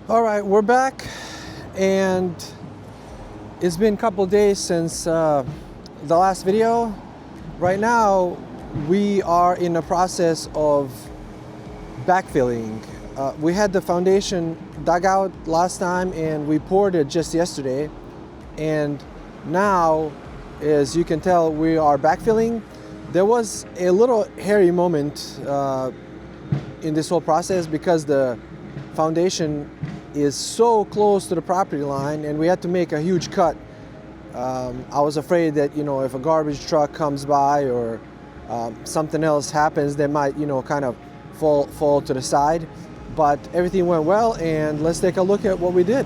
All right, we're back, and it's been a couple days since the last video. Right now, we are in the process of backfilling. We had the foundation dug out last time, and we poured it just yesterday. And now, as you can tell, we are backfilling. There was a little hairy moment in this whole process because the foundation is so close to the property line, and we had to make a huge cut. I was afraid that, if a garbage truck comes by or something else happens, they might, kind of fall to the side. But everything went well, and let's take a look at what we did.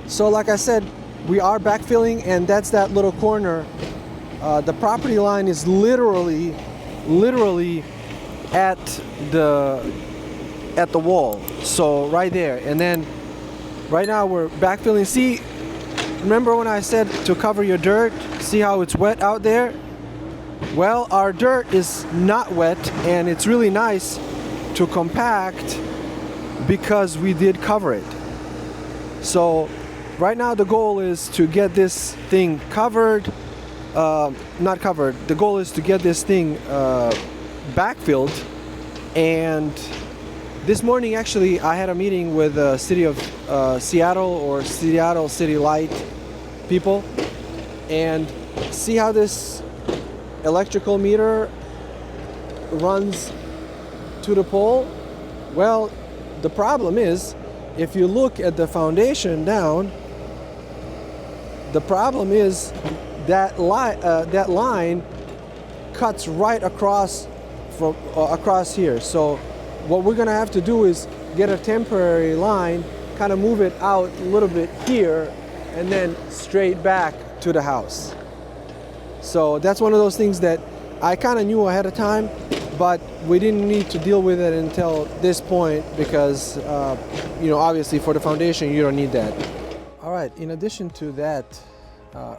So like I said, we are backfilling, and that's that little corner. The property line is literally at the wall, so right there. And then right now we're backfilling. See, remember when I said to cover your dirt? See how it's wet out there? Well, our dirt is not wet, and it's really nice to compact because we did cover it. So right now the goal is to get this thing covered, not covered. The goal is to get this thing backfilled. And this morning, actually, I had a meeting with the city of Seattle, or Seattle City Light people, and see how this electrical meter runs to the pole. Well, the problem is, if you look at the foundation down, the problem is that line cuts right across from across here. So what we're gonna have to do is get a temporary line, kind of move it out a little bit here, and then straight back to the house. So that's one of those things that I kind of knew ahead of time, but we didn't need to deal with it until this point because, obviously for the foundation, you don't need that. All right, in addition to that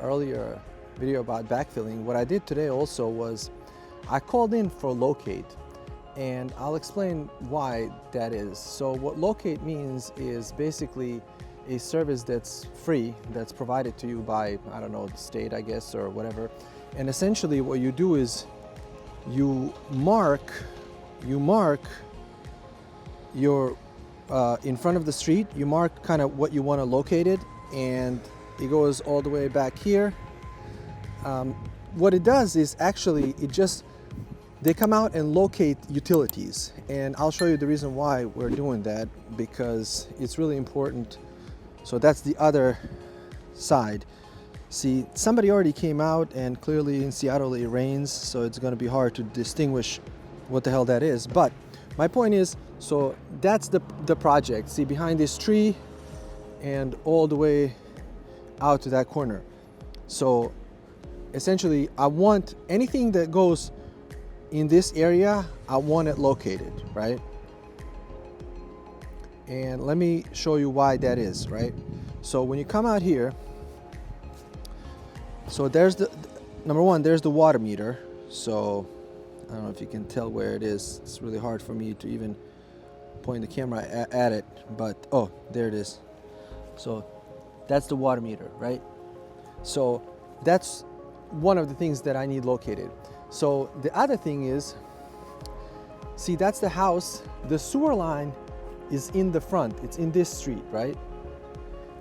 earlier video about backfilling, what I did today also was I called in for locate, and I'll explain why that is. So what locate means is basically a service that's free, that's provided to you by, I don't know, the state, I guess, or whatever. And essentially what you do is you mark your in front of the street, you mark kind of what you want to locate it, and it goes all the way back here. What it does is actually they come out and locate utilities, and I'll show you the reason why we're doing that, because it's really important. So that's the other side. See, somebody already came out, and clearly in Seattle it rains, so it's going to be hard to distinguish what the hell that is. But my point is, so that's the project. See, behind this tree and all the way out to that corner. So essentially, I want anything that goes in this area, I want it located, right? And let me show you why that is, right? So when you come out here, so there's number one, there's the water meter. So I don't know if you can tell where it is. It's really hard for me to even point the camera at it, but oh, there it is. So that's the water meter, right? So that's one of the things that I need located. So the other thing is, see, that's the house. The sewer line is in the front. It's in this street, right?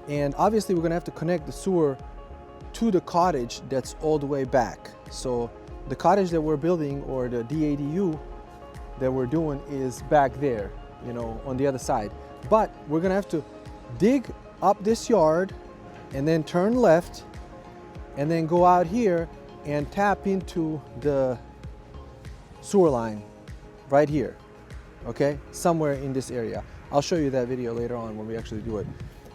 And obviously we're gonna have to connect the sewer to the cottage that's all the way back. So the cottage that we're building, or the DADU that we're doing, is back there, on the other side. But we're gonna have to dig up this yard and then turn left and then go out here and tap into the sewer line right here, okay? Somewhere in this area. I'll show you that video later on when we actually do it.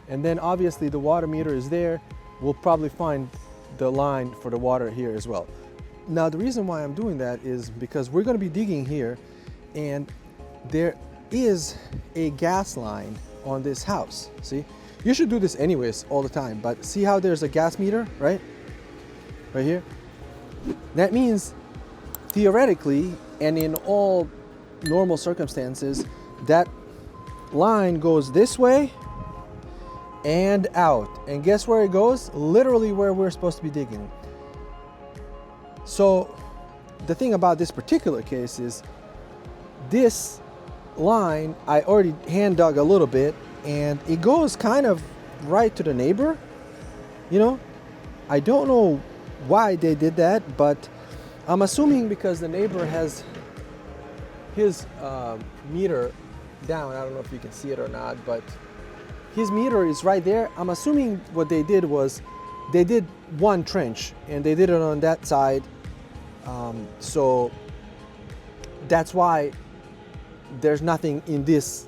And then obviously the water meter is there. We'll probably find the line for the water here as well. Now the reason why I'm doing that is because we're gonna be digging here, and there is a gas line on this house, see? You should do this anyways all the time, but see how there's a gas meter, right? Right here? That means theoretically, and in all normal circumstances, that line goes this way and out. And guess where it goes? Literally where we're supposed to be digging. So the thing about this particular case is this line, I already hand dug a little bit, and it goes kind of right to the neighbor. You know, I don't know why they did that, but I'm assuming because the neighbor has his meter down. I don't know if you can see it or not, but his meter is right there. I'm assuming what they did was they did one trench and they did it on that side. So that's why there's nothing in this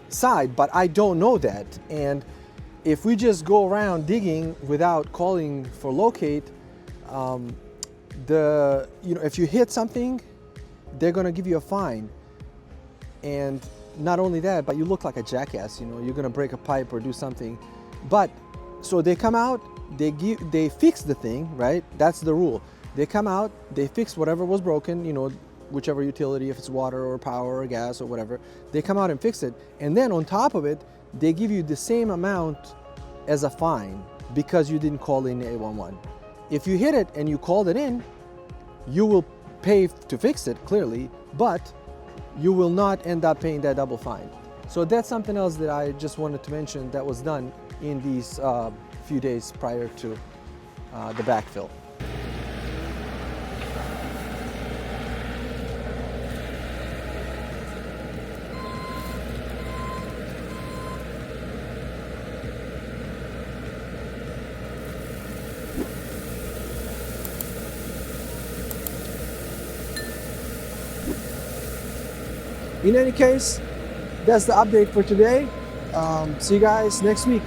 side, but I don't know that. And if we just go around digging without calling for locate, if you hit something, they're gonna give you a fine. And not only that, but you look like a jackass. You're gonna break a pipe or do something. But so they come out, they fix the thing, right? That's the rule. They come out, they fix whatever was broken, whichever utility, if it's water or power or gas or whatever, they come out and fix it. And then on top of it, they give you the same amount as a fine because you didn't call in 811. If you hit it and you called it in, you will pay to fix it, clearly, but you will not end up paying that double fine. So that's something else that I just wanted to mention that was done in these few days prior to the backfill. In any case, that's the update for today. See you guys next week.